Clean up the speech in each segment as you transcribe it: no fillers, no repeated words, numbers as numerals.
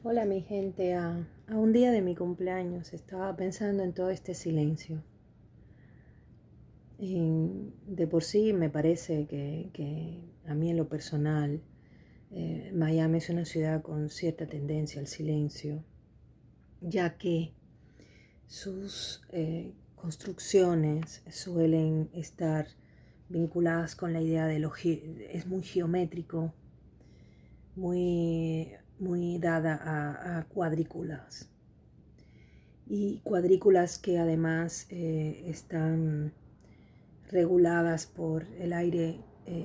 Hola mi gente, a un día de mi cumpleaños estaba pensando en todo este silencio. De por sí me parece que a mí en lo personal, Miami es una ciudad con cierta tendencia al silencio, ya que sus construcciones suelen estar vinculadas con la idea de es muy geométrico, muy dada a cuadrículas. Y cuadrículas que además están reguladas por el aire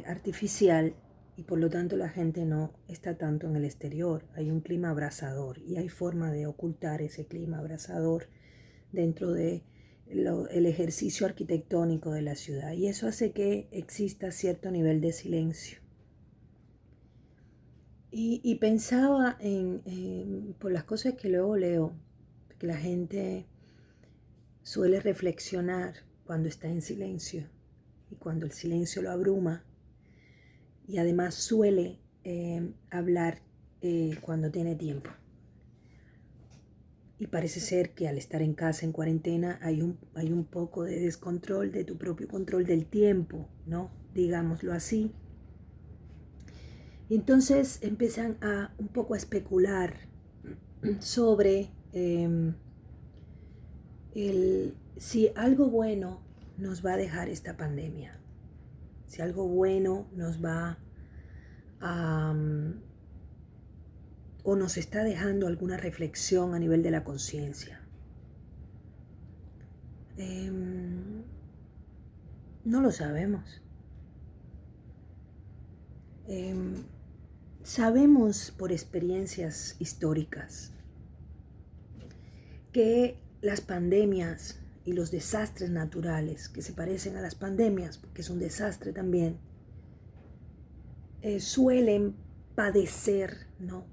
artificial y por lo tanto la gente no está tanto en el exterior. Hay un clima abrasador y hay forma de ocultar ese clima abrasador dentro de el ejercicio arquitectónico de la ciudad, y eso hace que exista cierto nivel de silencio. Y pensaba por las cosas que luego leo, que la gente suele reflexionar cuando está en silencio y cuando el silencio lo abruma, y además suele hablar cuando tiene tiempo. Y parece ser que al estar en casa en cuarentena hay un poco de descontrol de tu propio control del tiempo, ¿no? Digámoslo así. Y entonces empiezan a un poco a especular sobre si algo bueno nos va a dejar esta pandemia, si algo bueno nos va a o nos está dejando alguna reflexión a nivel de la conciencia. No lo sabemos. Sabemos por experiencias históricas que las pandemias y los desastres naturales que se parecen a las pandemias, porque es un desastre también, suelen padecer, ¿no?,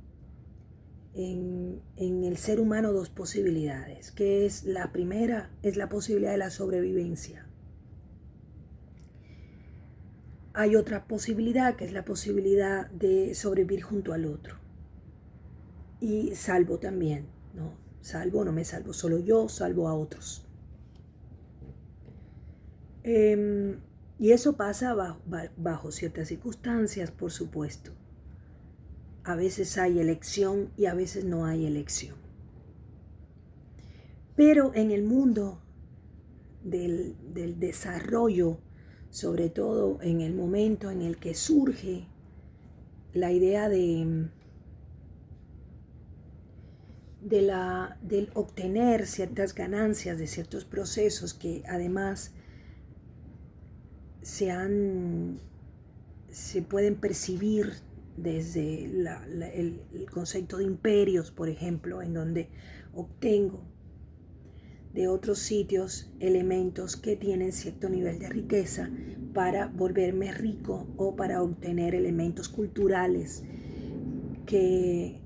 en el ser humano dos posibilidades, que es la primera, es la posibilidad de la sobrevivencia. Hay otra posibilidad, que es la posibilidad de sobrevivir junto al otro. Y salvo también, ¿no? Salvo, no me salvo solo yo, salvo a otros. Y eso pasa bajo ciertas circunstancias, por supuesto. A veces hay elección y a veces no hay elección. Pero en el mundo del desarrollo, sobre todo en el momento en el que surge la idea del obtener ciertas ganancias de ciertos procesos que además se pueden percibir desde el concepto de imperios, por ejemplo, en donde obtengo de otros sitios elementos que tienen cierto nivel de riqueza para volverme rico, o para obtener elementos culturales que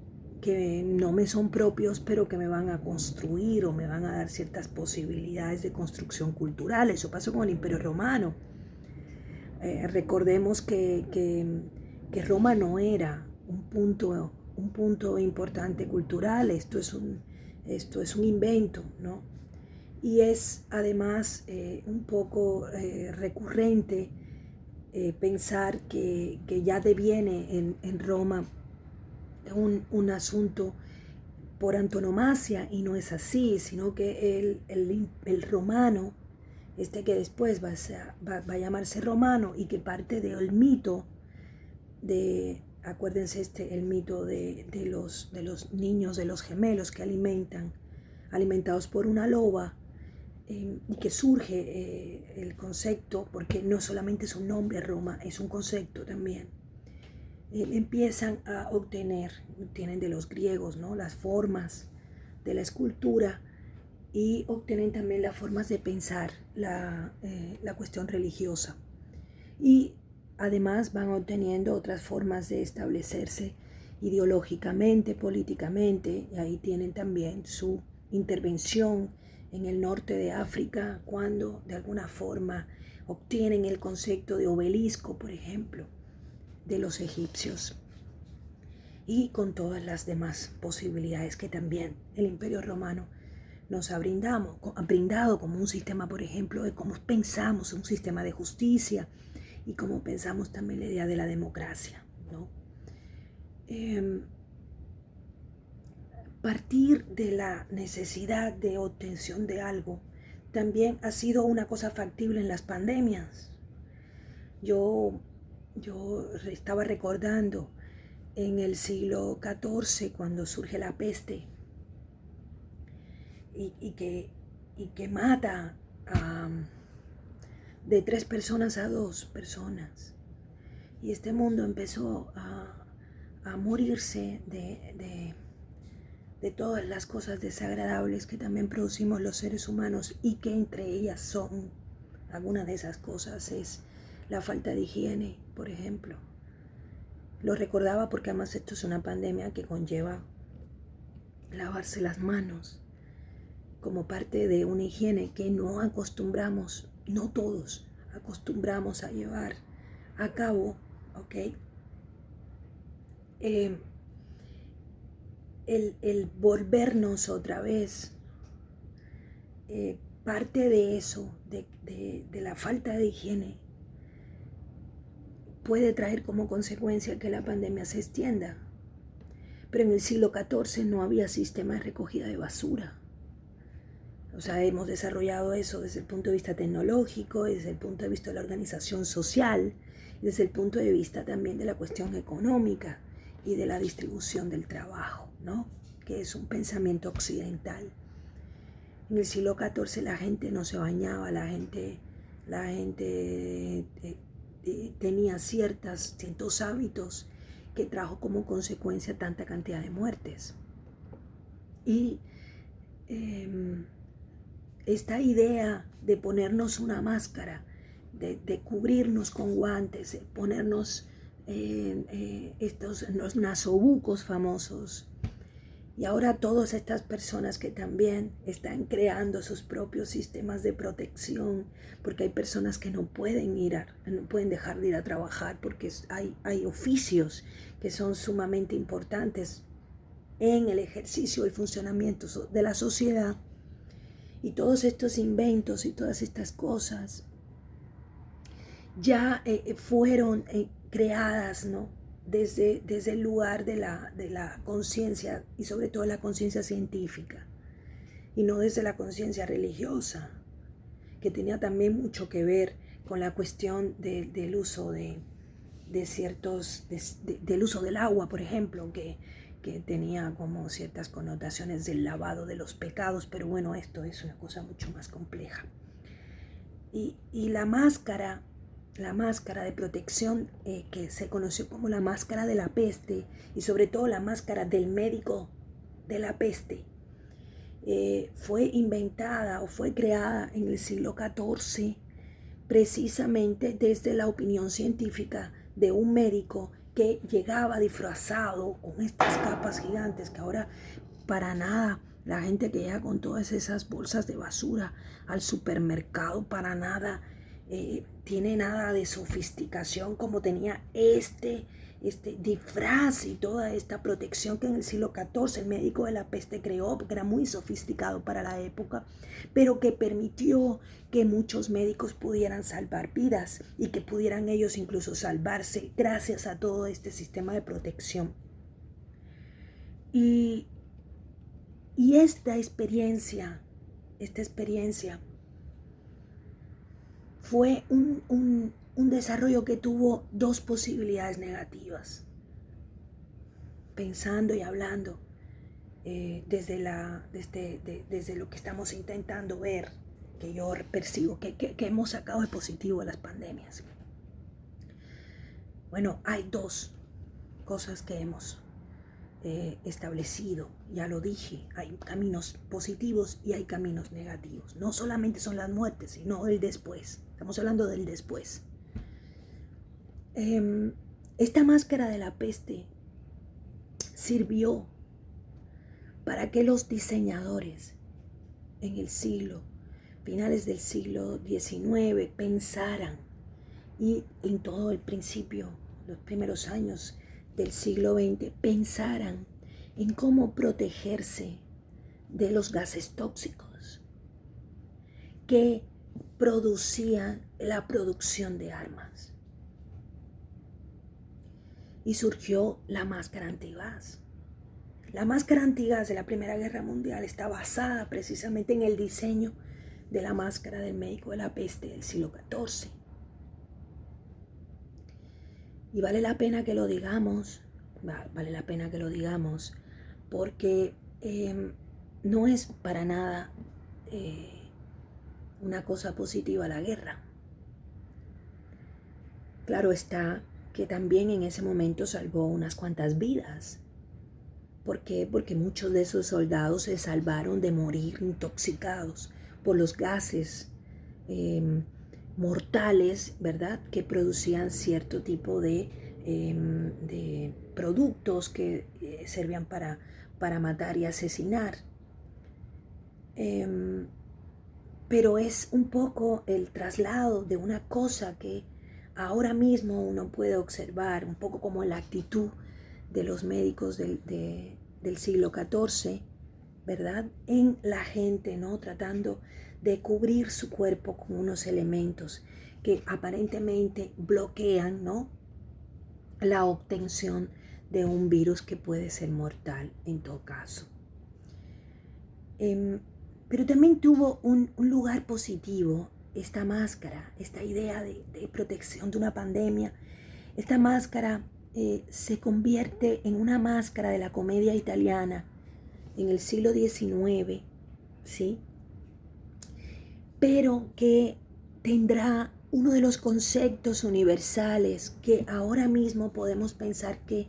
no me son propios, pero que me van a construir o me van a dar ciertas posibilidades de construcción cultural. Eso pasó con el Imperio Romano. Recordemos que Roma no era un punto importante cultural. Esto es un invento, ¿no? Y es además un poco recurrente pensar que ya deviene en Roma un asunto por antonomasia, y no es así, sino que el romano, que después va a llamarse romano, y que parte del mito acuérdense, el mito de los niños, de los gemelos que alimentados por una loba, y que surge el concepto, porque no solamente es un nombre Roma, es un concepto también. Empiezan a obtienen de los griegos, ¿no?, las formas de la escultura, y obtienen también las formas de pensar la cuestión religiosa. Y además van obteniendo otras formas de establecerse ideológicamente, políticamente, y ahí tienen también su intervención en el norte de África, cuando de alguna forma obtienen el concepto de obelisco, por ejemplo, de los egipcios. y con todas las demás posibilidades que también el Imperio Romano nos ha brindado como un sistema, por ejemplo, de cómo pensamos, un sistema de justicia y cómo pensamos también la idea de la democracia, ¿no? Partir de la necesidad de obtención de algo también ha sido una cosa factible en las pandemias. Yo estaba recordando en el siglo XIV, cuando surge la peste y que mata de 3 personas a 2 personas. Y este mundo empezó a morirse de todas las cosas desagradables que también producimos los seres humanos, y que entre ellas son, algunas de esas cosas es la falta de higiene, por ejemplo. Lo recordaba porque además esto es una pandemia que conlleva lavarse las manos como parte de una higiene que no acostumbramos, no todos acostumbramos a llevar a cabo, ¿ok? El volvernos otra vez parte de eso, de la falta de higiene, puede traer como consecuencia que la pandemia se extienda. Pero en el siglo XIV no había sistema de recogida de basura. O sea, hemos desarrollado eso desde el punto de vista tecnológico, desde el punto de vista de la organización social, desde el punto de vista también de la cuestión económica y de la distribución del trabajo, ¿no? Que es un pensamiento occidental. En el siglo XIV la gente no se bañaba, la gente tenía ciertos hábitos que trajo como consecuencia tanta cantidad de muertes. Y esta idea de ponernos una máscara, de cubrirnos con guantes, ponernos los nasobucos famosos, y ahora todas estas personas que también están creando sus propios sistemas de protección, porque hay personas que no pueden dejar de ir a trabajar porque hay oficios que son sumamente importantes en el ejercicio, el funcionamiento de la sociedad. Y todos estos inventos y todas estas cosas ya fueron creadas, ¿no? Desde el lugar de la conciencia, y sobre todo la conciencia científica, y no desde la conciencia religiosa, que tenía también mucho que ver con la cuestión del uso del uso del agua, por ejemplo, que tenía como ciertas connotaciones del lavado de los pecados, pero bueno, esto es una cosa mucho más compleja. Y la máscara de protección que se conoció como la máscara de la peste, y sobre todo la máscara del médico de la peste, fue inventada o fue creada en el siglo XIV precisamente desde la opinión científica de un médico que llegaba disfrazado con estas capas gigantes, que ahora para nada la gente que llega con todas esas bolsas de basura al supermercado, para nada tiene nada de sofisticación como tenía este disfraz y toda esta protección que en el siglo XIV el médico de la peste creó, porque era muy sofisticado para la época, pero que permitió que muchos médicos pudieran salvar vidas y que pudieran ellos incluso salvarse gracias a todo este sistema de protección. Y esta experiencia fue un desarrollo que tuvo dos posibilidades negativas. Pensando y hablando desde lo que estamos intentando ver, que yo percibo que hemos sacado de positivo de las pandemias. Bueno, hay dos cosas que hemos establecido, ya lo dije, hay caminos positivos y hay caminos negativos. No solamente son las muertes, sino el después. Estamos hablando del después. Esta máscara de la peste sirvió para que los diseñadores en el finales del siglo XIX, pensaran, y en todo el principio, los primeros años del siglo XX pensaran en cómo protegerse de los gases tóxicos que producían la producción de armas. Y surgió la máscara antigás. La máscara antigás de la Primera Guerra Mundial está basada precisamente en el diseño de la máscara del médico de la peste del siglo XIV. Y vale la pena que lo digamos, porque no es para nada una cosa positiva la guerra. Claro está que también en ese momento salvó unas cuantas vidas. ¿Por qué? Porque muchos de esos soldados se salvaron de morir intoxicados por los gases mortales, ¿verdad? Que producían cierto tipo de productos que servían para matar y asesinar. Pero es un poco el traslado de una cosa que ahora mismo uno puede observar, un poco como la actitud de los médicos del siglo XIV, ¿verdad? En la gente, ¿no? Tratando de cubrir su cuerpo con unos elementos que aparentemente bloquean, ¿no?, la obtención de un virus que puede ser mortal en todo caso. Pero también tuvo un lugar positivo esta máscara, esta idea de protección de una pandemia. Esta máscara se convierte en una máscara de la comedia italiana en el siglo XIX, ¿sí? Pero que tendrá uno de los conceptos universales que ahora mismo podemos pensar que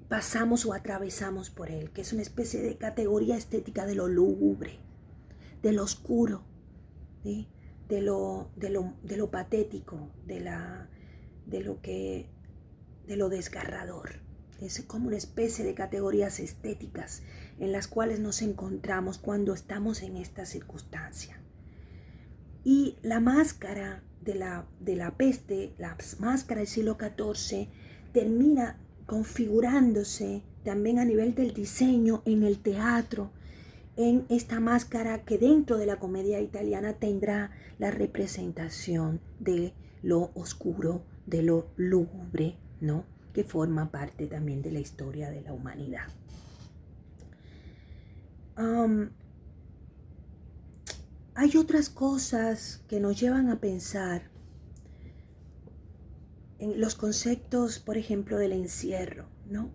pasamos o atravesamos por él, que es una especie de categoría estética de lo lúgubre, de lo oscuro, ¿sí?, de lo patético, de lo desgarrador. Es como una especie de categorías estéticas en las cuales nos encontramos cuando estamos en esta circunstancia. Y la máscara de la peste, la máscara del siglo XIV, termina configurándose también a nivel del diseño en el teatro, en esta máscara que dentro de la comedia italiana tendrá la representación de lo oscuro, de lo lúgubre, ¿no?, que forma parte también de la historia de la humanidad. Hay otras cosas que nos llevan a pensar en los conceptos, por ejemplo, del encierro, ¿no?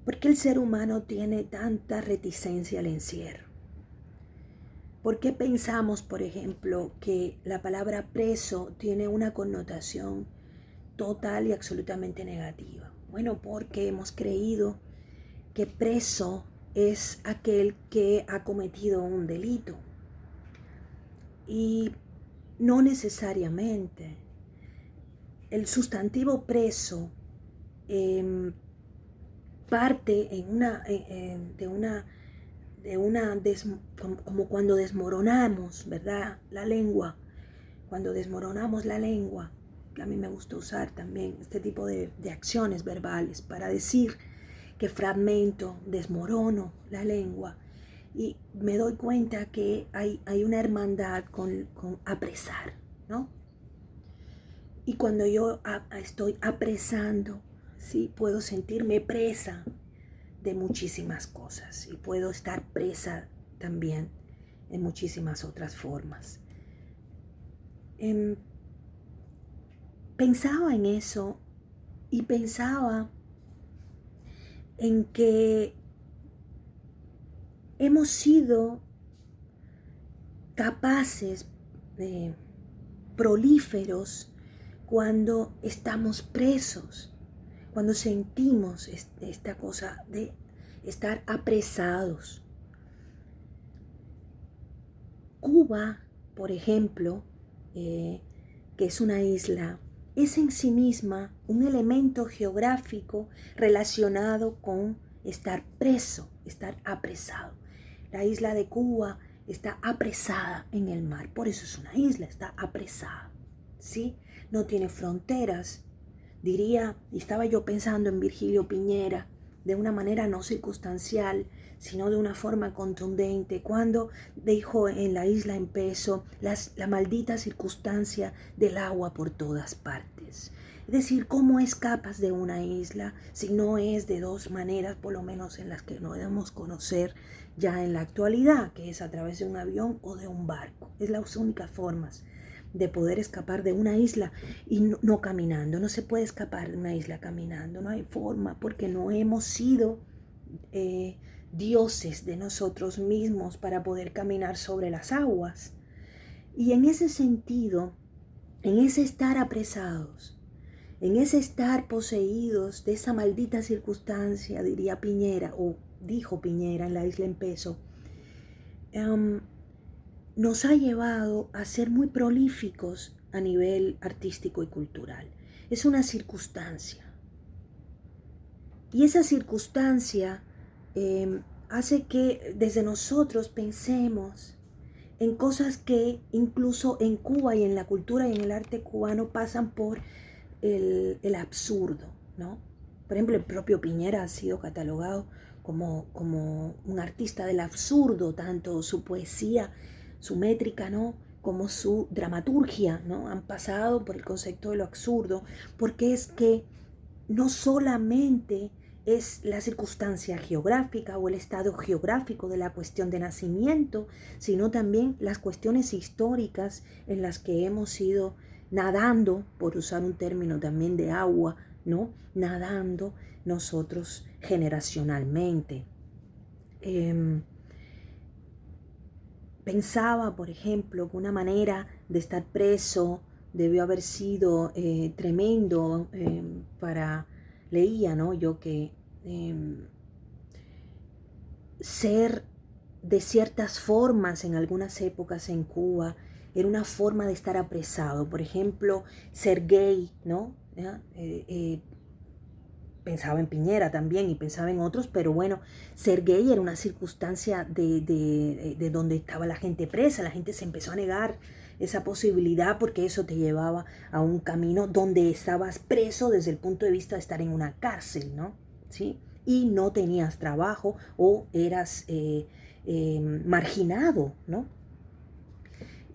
¿Por qué el ser humano tiene tanta reticencia al encierro? ¿Por qué pensamos, por ejemplo, que la palabra preso tiene una connotación total y absolutamente negativa? Bueno, porque hemos creído que preso es aquel que ha cometido un delito. Y no necesariamente. El sustantivo preso parte como cuando desmoronamos, ¿verdad?, la lengua. Cuando desmoronamos la lengua, que a mí me gusta usar también este tipo de acciones verbales para decir que fragmento, desmorono la lengua. Y me doy cuenta que hay una hermandad con apresar, ¿no? Y cuando yo estoy apresando, ¿sí?, puedo sentirme presa de muchísimas cosas y puedo estar presa también en muchísimas otras formas. Pensaba en eso y pensaba en que hemos sido capaces de prolíferos cuando estamos presos, cuando sentimos esta cosa de estar apresados. Cuba, por ejemplo, que es una isla, es en sí misma un elemento geográfico relacionado con estar preso, estar apresado. La isla de Cuba está apresada en el mar, por eso es una isla, está apresada, ¿sí? No tiene fronteras, Diría, y estaba yo pensando en Virgilio Piñera, de una manera no circunstancial, sino de una forma contundente, cuando dijo en La Isla en Peso la maldita circunstancia del agua por todas partes. Es decir, ¿cómo escapas de una isla si no es de dos maneras, por lo menos en las que no debemos conocer ya en la actualidad, que es a través de un avión o de un barco? Es las únicas formas de poder escapar de una isla y no caminando. No se puede escapar de una isla caminando, no hay forma, porque no hemos sido dioses de nosotros mismos para poder caminar sobre las aguas. Y en ese sentido, en ese estar apresados, en ese estar poseídos de esa maldita circunstancia, diría Piñera, o dijo Piñera en La Isla en Peso, nos ha llevado a ser muy prolíficos a nivel artístico y cultural. Es una circunstancia. Y esa circunstancia hace que desde nosotros pensemos en cosas que incluso en Cuba y en la cultura y en el arte cubano pasan por el absurdo, ¿no? Por ejemplo, el propio Piñera ha sido catalogado como un artista del absurdo, tanto su poesía, su métrica, ¿no?, como su dramaturgia, ¿no?, han pasado por el concepto de lo absurdo, porque es que no solamente es la circunstancia geográfica o el estado geográfico de la cuestión de nacimiento, sino también las cuestiones históricas en las que hemos ido nadando, por usar un término también de agua, ¿no?, nadando nosotros generacionalmente. Pensaba, por ejemplo, que una manera de estar preso debió haber sido tremendo para, leía, ¿no?, yo que ser de ciertas formas en algunas épocas en Cuba era una forma de estar apresado. Por ejemplo, ser gay, ¿no? Pensaba en Piñera también y pensaba en otros, pero bueno, ser gay era una circunstancia de donde estaba la gente presa. La gente se empezó a negar esa posibilidad porque eso te llevaba a un camino donde estabas preso desde el punto de vista de estar en una cárcel, ¿no? ¿Sí? Y no tenías trabajo o eras marginado, ¿no?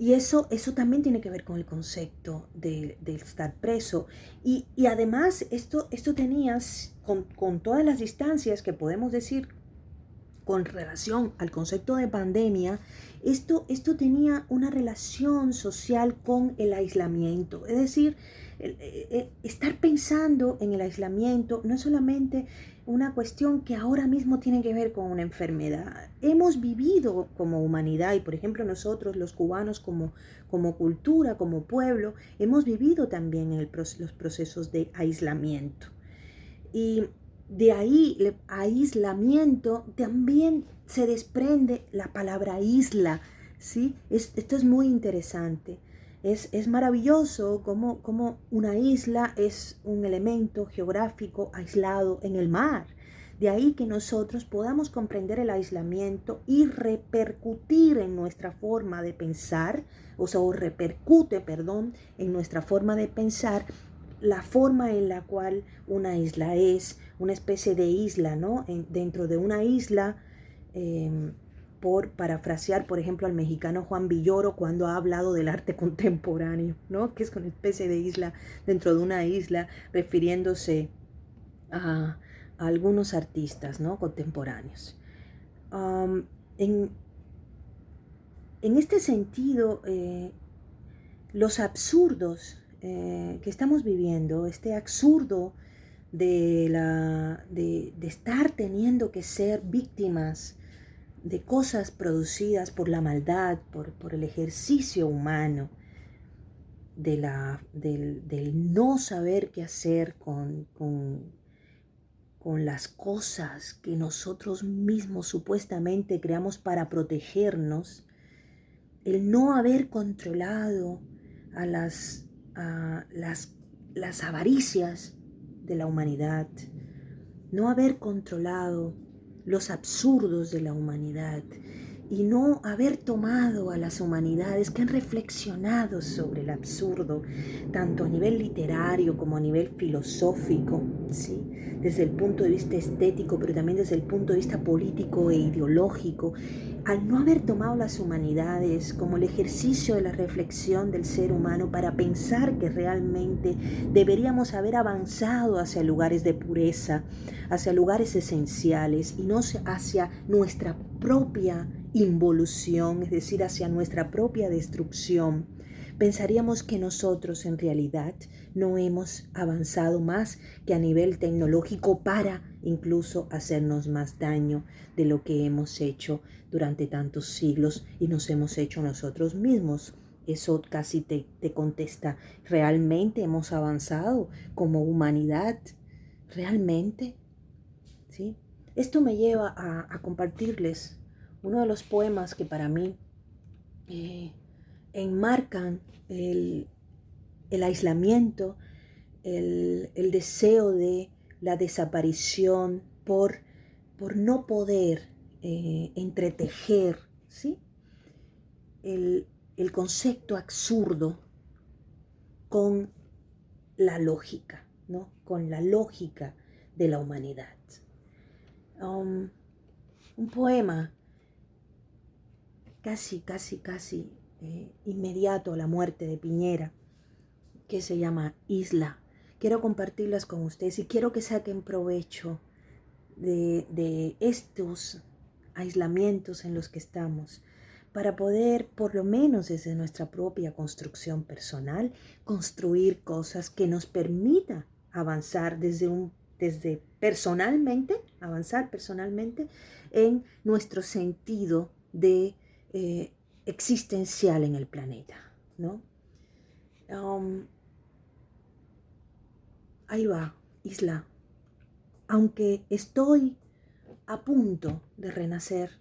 Y eso también tiene que ver con el concepto de estar preso. Y además esto tenías con todas las distancias que podemos decir con relación al concepto de pandemia, esto tenía una relación social con el aislamiento. Es decir, estar pensando en el aislamiento no es solamente una cuestión que ahora mismo tiene que ver con una enfermedad. Hemos vivido como humanidad y, por ejemplo, nosotros los cubanos como cultura, como pueblo, hemos vivido también los procesos de aislamiento. Y de ahí, aislamiento, también se desprende la palabra isla, ¿sí? Esto es muy interesante. Es maravilloso cómo una isla es un elemento geográfico aislado en el mar. De ahí que nosotros podamos comprender el aislamiento y repercutir en nuestra forma de pensar, o repercute, perdón, en nuestra forma de pensar la forma en la cual una isla es una especie de isla, ¿no? Dentro de una isla, por parafrasear, por ejemplo, al mexicano Juan Villoro cuando ha hablado del arte contemporáneo, ¿no?, que es una especie de isla dentro de una isla, refiriéndose a algunos artistas, ¿no?, contemporáneos. En este sentido, los absurdos que estamos viviendo, este absurdo de estar teniendo que ser víctimas de cosas producidas por la maldad, por el ejercicio humano, del no saber qué hacer con las cosas que nosotros mismos supuestamente creamos para protegernos, el no haber controlado a las avaricias de la humanidad, no haber controlado los absurdos de la humanidad y no haber tomado a las humanidades que han reflexionado sobre el absurdo, tanto a nivel literario como a nivel filosófico, ¿sí? Desde el punto de vista estético, pero también desde el punto de vista político e ideológico, al no haber tomado las humanidades como el ejercicio de la reflexión del ser humano para pensar que realmente deberíamos haber avanzado hacia lugares de pureza, hacia lugares esenciales y no hacia nuestra propia involución, es decir, hacia nuestra propia destrucción, pensaríamos que nosotros en realidad no hemos avanzado más que a nivel tecnológico para incluso hacernos más daño de lo que hemos hecho durante tantos siglos y nos hemos hecho nosotros mismos. Eso casi te contesta, ¿realmente hemos avanzado como humanidad? ¿Realmente? ¿Sí? Esto me lleva a compartirles uno de los poemas que para mí enmarcan el aislamiento, el deseo de la desaparición por no poder entretejer, ¿sí? el concepto absurdo con la lógica, ¿no? Con la lógica de la humanidad. Un poema casi inmediato a la muerte de Piñera, que se llama Isla. Quiero compartirlas con ustedes y quiero que saquen provecho de estos aislamientos en los que estamos, para poder, por lo menos desde nuestra propia construcción personal, construir cosas que nos permita avanzar desde personalmente, avanzar personalmente en nuestro sentido de existencial en el planeta, ¿no? Ahí va, Isla. Aunque estoy a punto de renacer,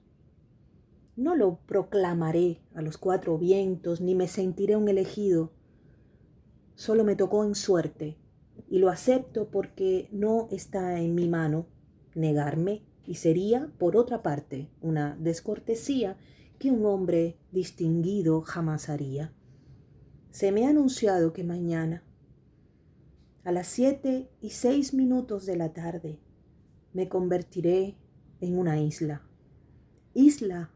no lo proclamaré a los cuatro vientos, ni me sentiré un elegido. Solo me tocó en suerte, y lo acepto porque no está en mi mano negarme, y sería, por otra parte, una descortesía que un hombre distinguido jamás haría. Se me ha anunciado que mañana, a las 7:06 de la tarde, me convertiré en una isla. Isla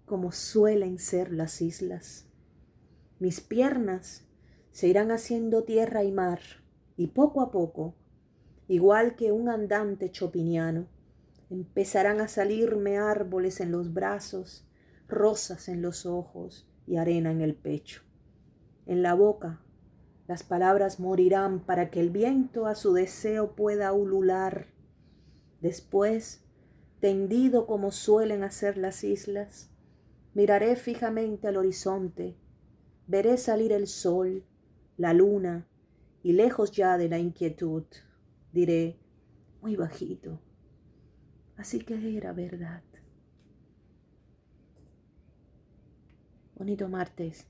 como suelen ser las islas. Mis piernas se irán haciendo tierra y mar, y poco a poco, igual que un andante chopiniano, empezarán a salirme árboles en los brazos, rosas en los ojos y arena en el pecho. En la boca, las palabras morirán para que el viento a su deseo pueda ulular. Después, tendido como suelen hacer las islas, miraré fijamente al horizonte, veré salir el sol, la luna, y lejos ya de la inquietud, diré, muy bajito, así que era verdad. Bonito martes.